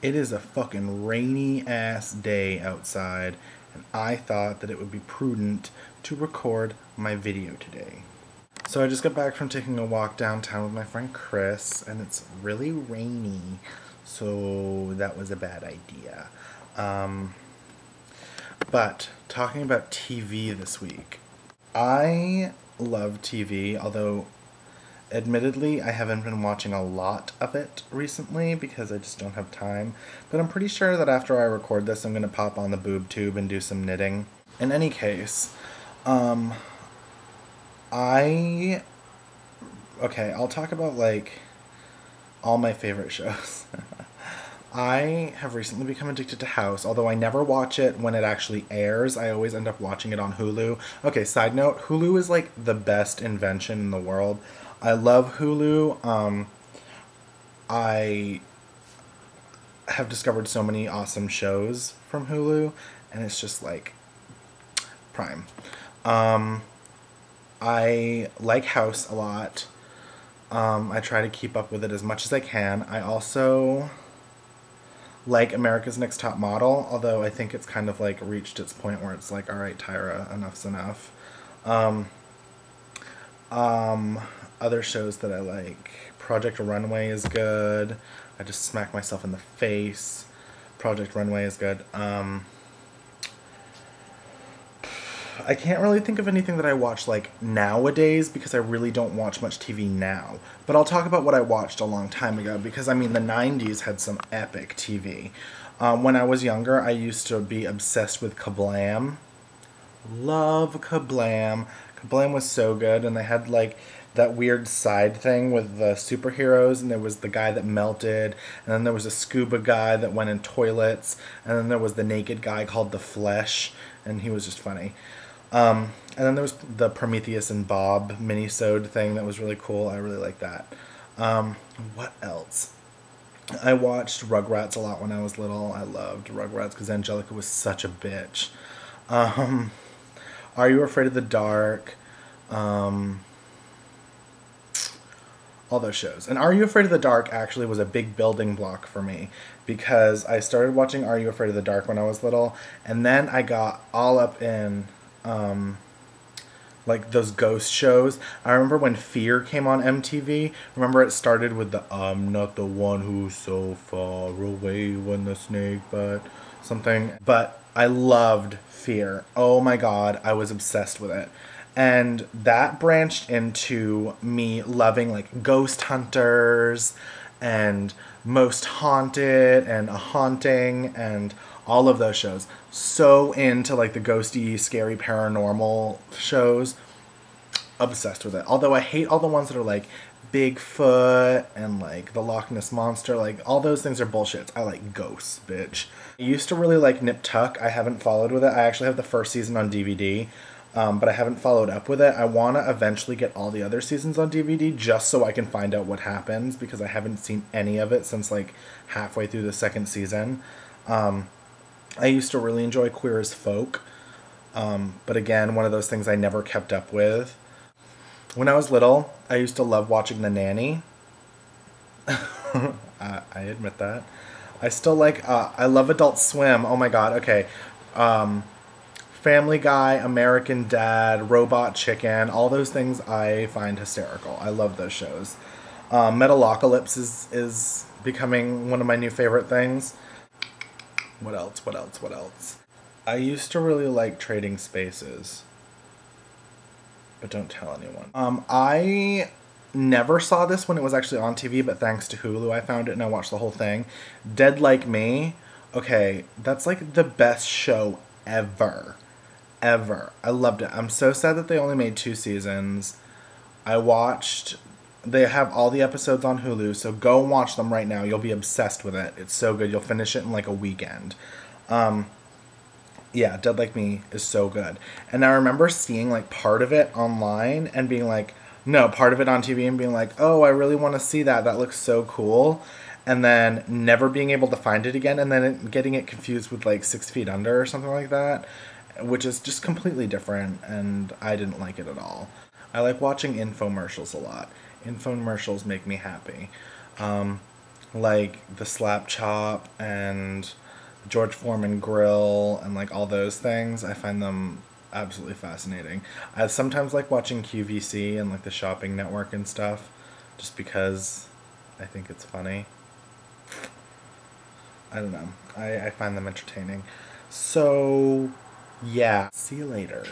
It is a fucking rainy ass day outside, and I thought that it would be prudent to record my video today. So I just got back from taking a walk downtown with my friend Chris, and it's really rainy, so that was a bad idea. But talking about TV this week, I love TV, although admittedly I haven't been watching a lot of it recently because I just don't have time. But I'm pretty sure that after I record this, I'm going to pop on the boob tube and do some knitting. In any case, I'll talk about like all my favorite shows. I have recently become addicted to House, although I never watch it when it actually airs. I always end up watching it on Hulu. Okay, side note, Hulu is like the best invention in the world. I love Hulu. I have discovered so many awesome shows from Hulu, and it's just like prime. I like House a lot. I try to keep up with it as much as I can. I also like America's Next Top Model, although I think it's kind of like reached its point where it's like, all right, Tyra, enough's enough. Other shows that I like, Project Runway is good. I just smack myself in the face. Project Runway is good. I can't really think of anything that I watch like nowadays because I really don't watch much TV now. But I'll talk about what I watched a long time ago because I mean the 90s had some epic TV. When I was younger, I used to be obsessed with Kablam. Love Kablam. Kablam was so good, and they had like that weird side thing with the superheroes, and there was the guy that melted, and then there was a scuba guy that went in toilets, and then there was the naked guy called The Flesh, and he was just funny. And then there was the Prometheus and Bob mini-sode thing that was really cool. I really like that. What else? I watched Rugrats a lot when I was little. I loved Rugrats because Angelica was such a bitch. Are You Afraid of the Dark? All those shows. And Are You Afraid of the Dark actually was a big building block for me because I started watching Are You Afraid of the Dark when I was little, and then I got all up in like those ghost shows. I remember when Fear came on MTV. Remember it started with the I'm not the one who's so far away when the snake bite something. But I loved Fear. Oh my god, I was obsessed with it. And that branched into me loving like Ghost Hunters and Most Haunted and A Haunting and all of those shows. So into like the ghosty, scary, paranormal shows. Obsessed with it. Although I hate all the ones that are like Bigfoot and like the Loch Ness Monster. Like all those things are bullshit. I like ghosts, bitch. I used to really like Nip Tuck. I haven't followed with it. I actually have the first season on DVD. But I haven't followed up with it. I want to eventually get all the other seasons on DVD just so I can find out what happens because I haven't seen any of it since like halfway through the second season. I used to really enjoy Queer as Folk, but again, one of those things I never kept up with. When I was little, I used to love watching The Nanny. I admit that. I still like, I love Adult Swim. Oh my god, okay. Family Guy, American Dad, Robot Chicken, all those things I find hysterical. I love those shows. Metalocalypse is becoming one of my new favorite things. What else? I used to really like Trading Spaces. But don't tell anyone. I never saw this when it was actually on TV, but thanks to Hulu I found it and I watched the whole thing. Dead Like Me. Okay, that's like the best show ever. I loved it. I'm so sad that they only made 2 seasons. They have all the episodes on Hulu, so go and watch them right now. You'll be obsessed with it. It's so good. You'll finish it in like a weekend. Yeah, Dead Like Me is so good. And I remember seeing like part of it online and being like, no, part of it on TV and being like, oh, I really want to see that. That looks so cool. And then never being able to find it again and then getting it confused with like 6 Feet Under or something like that, which is just completely different, and I didn't like it at all. I like watching infomercials a lot. Infomercials make me happy. Like the Slap Chop and George Foreman Grill and like all those things. I find them absolutely fascinating. I sometimes like watching QVC and like the Shopping Network and stuff just because I think it's funny. I don't know. I find them entertaining. So, yeah. See you later.